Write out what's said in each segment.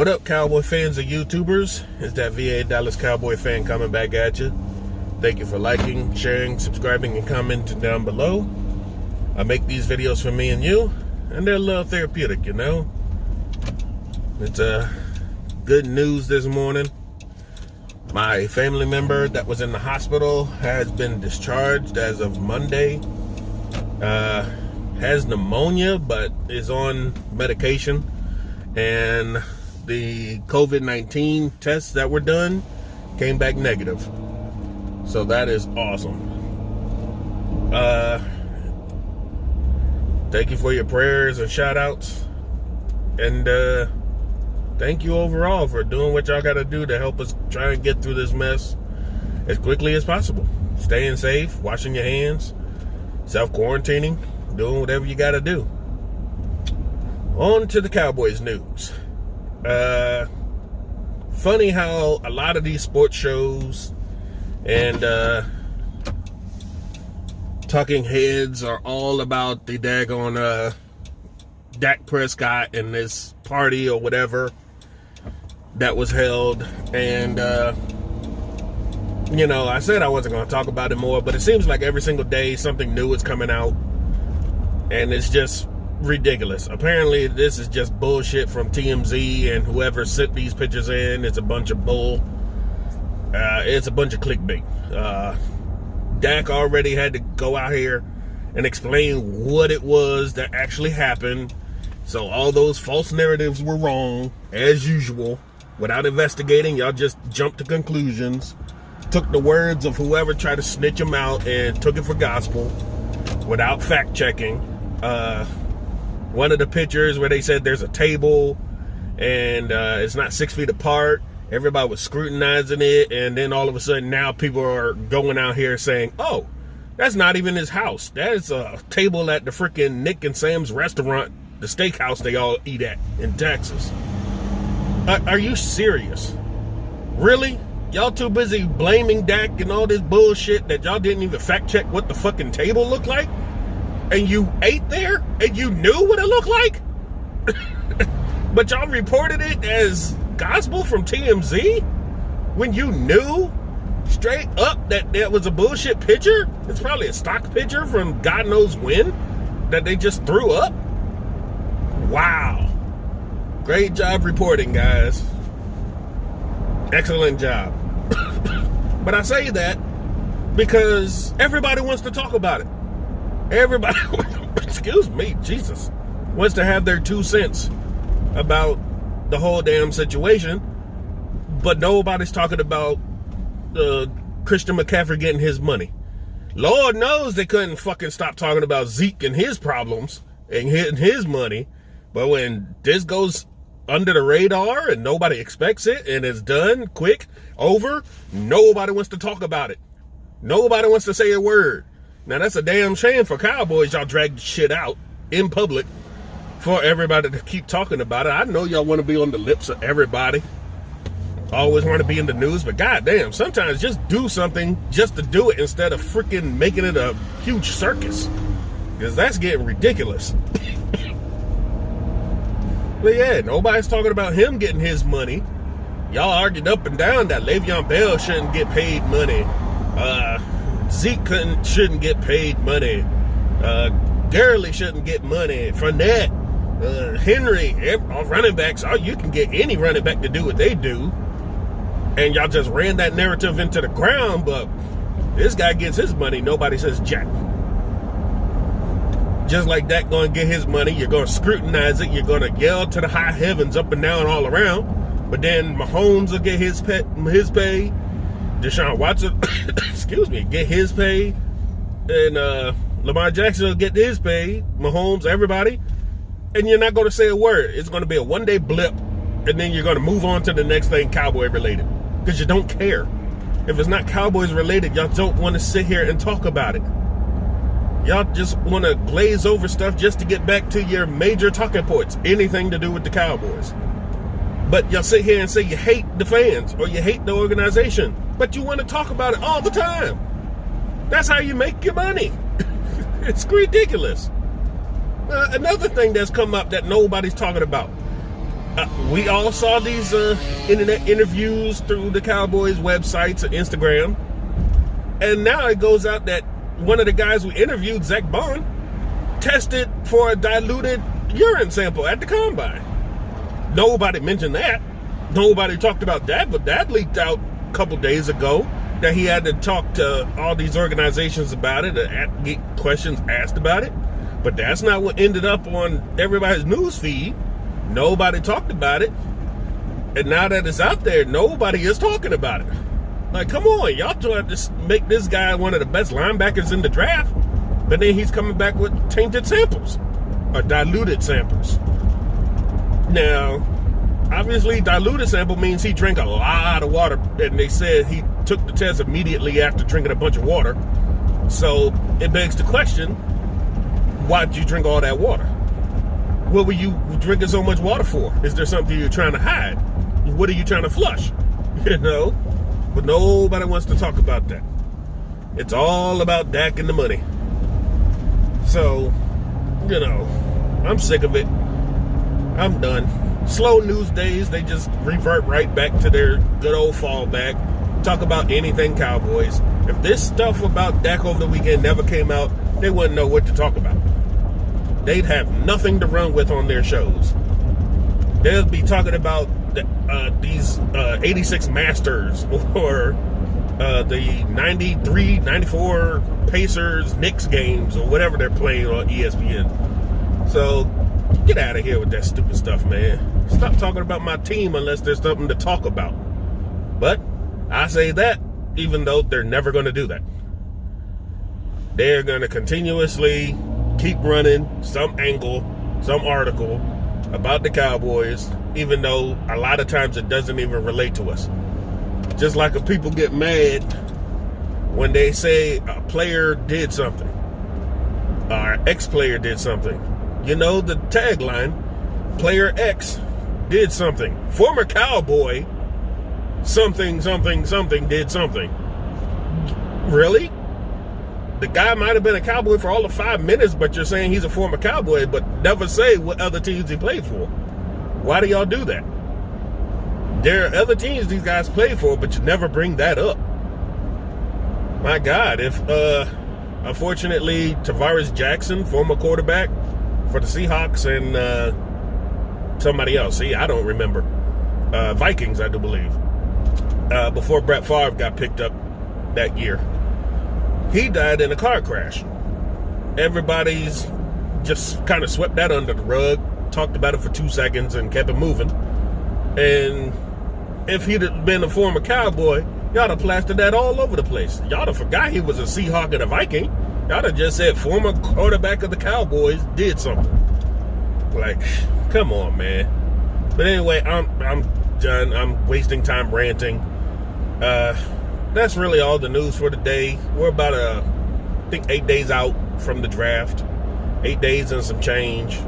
What up, Cowboy fans and YouTubers? It's that VA Dallas Cowboy fan coming back at you. Thank you for liking, sharing, subscribing, and commenting down below. I make these videos for me and you, and they're a little therapeutic, you know? It's good news this morning. My family member that was in the hospital has been discharged as of Monday. Has pneumonia, but is on medication. And the COVID-19 tests that were done came back negative. So that is awesome. Thank you for your prayers and shout outs. And thank you overall for doing what y'all gotta do to help us try and get through this mess as quickly as possible. Staying safe, washing your hands, self-quarantining, doing whatever you gotta do. On to the Cowboys news. Funny how a lot of these sports shows and talking heads are all about the daggone Dak Prescott and this party or whatever that was held. And you know, I said I wasn't going to talk about it more, but it seems like every single day something new is coming out, and it's just ridiculous. Apparently this is just bullshit from TMZ, and whoever sent these pictures in, it's a bunch of bull. It's a bunch of clickbait. Dak already had to go out here and explain what it was that actually happened. So all those false narratives were wrong, as usual. Without investigating, y'all just jumped to conclusions, took the words of whoever tried to snitch them out and took it for gospel without fact checking. One of the pictures where they said there's a table and it's not 6 feet apart, everybody was scrutinizing it, and then all of a sudden now people are going out here saying, oh, that's not even his house. That is a table at the freaking Nick and Sam's restaurant, the steakhouse they all eat at in Texas. Are you serious? Really? Y'all too busy blaming Dak and all this bullshit that y'all didn't even fact check what the fucking table looked like? And you ate there and you knew what it looked like? But y'all reported it as gospel from TMZ when you knew straight up that that was a bullshit picture? It's probably a stock picture from God knows when that they just threw up. Wow. Great job reporting, guys. Excellent job. But I say that because everybody wants to talk about it. Everybody, excuse me, Jesus, wants to have their 2 cents about the whole damn situation, but nobody's talking about Christian McCaffrey getting his money. Lord knows they couldn't fucking stop talking about Zeke and his problems and his money, but when this goes under the radar and nobody expects it and it's done quick, over, nobody wants to talk about it. Nobody wants to say a word. Now that's a damn shame for Cowboys. Y'all dragged shit out in public for everybody to keep talking about it. I know y'all want to be on the lips of everybody. Always want to be in the news, but goddamn, sometimes just do something just to do it instead of freaking making it a huge circus. Because that's getting ridiculous. But yeah, nobody's talking about him getting his money. Y'all argued up and down that Le'Veon Bell shouldn't get paid money. Zeke shouldn't get paid money. Gurley shouldn't get money. Fournette, Henry, all running backs. You can get any running back to do what they do. And y'all just ran that narrative into the ground, but this guy gets his money. Nobody says jack. Just like that going to get his money, you're going to scrutinize it. You're going to yell to the high heavens up and down all around. But then Mahomes will get his pay. Deshaun Watson, excuse me, get his pay. And Lamar Jackson will get his pay. Mahomes, everybody. And you're not going to say a word. It's going to be a one-day blip. And then you're going to move on to the next thing Cowboy related. Because you don't care. If it's not Cowboys related, y'all don't want to sit here and talk about it. Y'all just want to glaze over stuff just to get back to your major talking points. Anything to do with the Cowboys. But y'all sit here and say you hate the fans or you hate the organization. But you want to talk about it all the time. That's how you make your money. It's ridiculous. Another thing that's come up that nobody's talking about. We all saw these internet interviews through the Cowboys websites and Instagram. And now it goes out that one of the guys we interviewed, Zack Baun, tested for a diluted urine sample at the combine. Nobody mentioned that. Nobody talked about that, but that leaked out a couple days ago that he had to talk to all these organizations about it and get questions asked about it. But that's not what ended up on everybody's news feed. Nobody talked about it. And now that it's out there, nobody is talking about it. Like, come on, y'all trying to make this guy one of the best linebackers in the draft, but then he's coming back with tainted samples or diluted samples. Now, obviously, diluted sample means he drank a lot of water, and they said he took the test immediately after drinking a bunch of water. So it begs the question, why did you drink all that water? What were you drinking so much water for? Is there something you're trying to hide? What are you trying to flush? You know? But nobody wants to talk about that. It's all about Dak and the money. So, you know, I'm sick of it. I'm done. Slow news days, they just revert right back to their good old fallback. Talk about anything Cowboys. If this stuff about Dak over the weekend never came out, they wouldn't know what to talk about. They'd have nothing to run with on their shows. They'll be talking about these 86 Masters or the 93, 94 Pacers Knicks games or whatever they're playing on ESPN. So get out of here with that stupid stuff, man. Stop talking about my team unless there's something to talk about. But I say that even though they're never going to do that. They're going to continuously keep running some angle, some article about the Cowboys, even though a lot of times it doesn't even relate to us. Just like if people get mad when they say a player did something, or ex-player did something. You know the tagline, player X did something. Former Cowboy, something, something, something did something. Really? The guy might have been a Cowboy for all of 5 minutes, but you're saying he's a former Cowboy, but never say what other teams he played for. Why do y'all do that? There are other teams these guys play for, but you never bring that up. My God, if, unfortunately, Tavares Jackson, former quarterback for the Seahawks, and somebody else, I don't remember. Vikings, I do believe. Before Brett Favre got picked up that year. He died in a car crash. Everybody's just kind of swept that under the rug, talked about it for 2 seconds, and kept it moving. And if he'd have been a former Cowboy, y'all have plastered that all over the place. Y'all have forgot he was a Seahawk and a Viking. Y'all have just said former quarterback of the Cowboys did something. Like, come on, man. But anyway, I'm done. I'm wasting time ranting. That's really all the news for today. We're about, I think, 8 days out from the draft. 8 days and some change.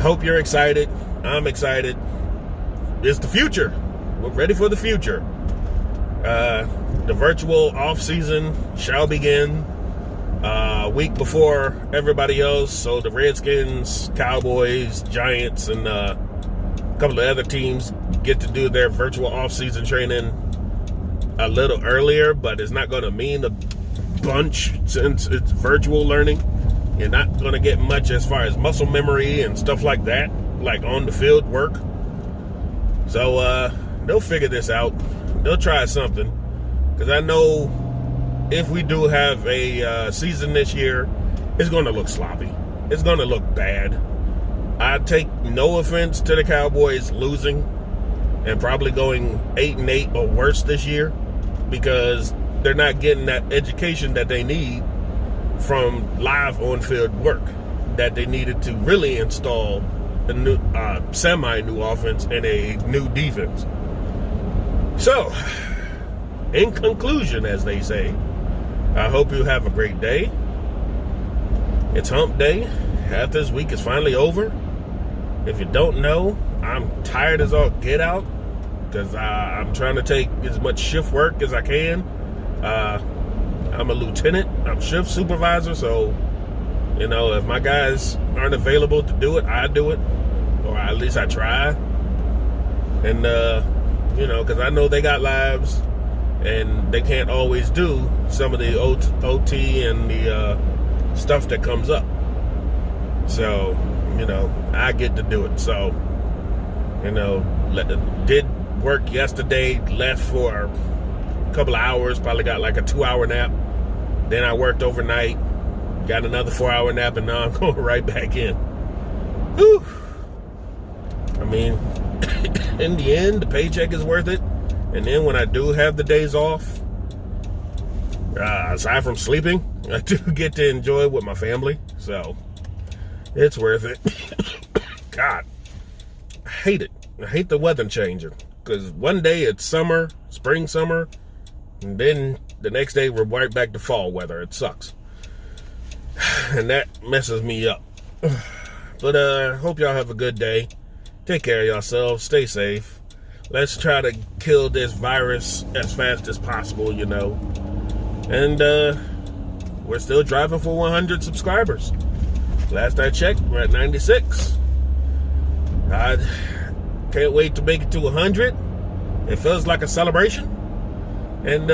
Hope you're excited. I'm excited. It's the future. We're ready for the future. The virtual off-season shall begin a week before everybody else. So the Redskins, Cowboys, Giants, and a couple of other teams get to do their virtual off-season training a little earlier, but it's not going to mean a bunch since it's virtual learning. You're not going to get much as far as muscle memory and stuff like that, like on the field work. So they'll figure this out. They'll try something, because I know if we do have a season this year, it's going to look sloppy. It's going to look bad. I take no offense to the Cowboys losing and probably going 8-8 or worse this year, because they're not getting that education that they need from live on-field work that they needed to really install a new semi-new offense and a new defense. So, in conclusion, as they say, I hope you have a great day. It's hump day. Half this week is finally over. If you don't know, I'm tired as all get out, because I'm trying to take as much shift work as I can. I'm a lieutenant. I'm shift supervisor, so, you know, if my guys aren't available to do it, I do it, or I at least I try. And, because I know they got lives, and they can't always do some of the OT and the stuff that comes up. So, I get to do it. So, did work yesterday, left for a couple of hours, probably got like a 2-hour nap. Then I worked overnight, got another 4-hour nap, and now I'm going right back in. Whew. I mean, in the end, the paycheck is worth it. And then when I do have the days off, aside from sleeping, I do get to enjoy with my family. So, it's worth it. God, I hate it. I hate the weather changing. Because one day it's summer, spring, summer, and then the next day we're right back to fall weather. It sucks. And that messes me up. But hope y'all have a good day. Take care of yourselves. Stay safe. Let's try to kill this virus as fast as possible, And we're still driving for 100 subscribers. Last I checked, we're at 96. I can't wait to make it to 100. It feels like a celebration. And,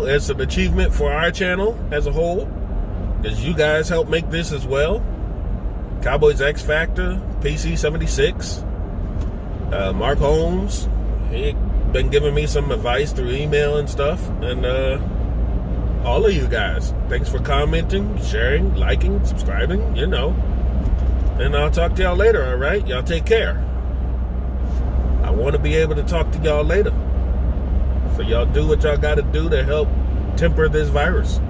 it's an achievement for our channel as a whole. Because you guys helped make this as well. Cowboys X Factor, PC76, Mark Holmes. He been giving me some advice through email and stuff. And all of you guys, thanks for commenting, sharing, liking, subscribing, And I'll talk to y'all later, all right? Y'all take care. I want to be able to talk to y'all later. So y'all do what y'all got to do to help temper this virus.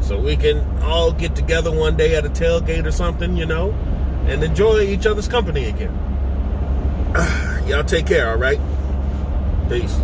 So we can all get together one day at a tailgate or something, and enjoy each other's company again. Y'all take care, all right? Peace.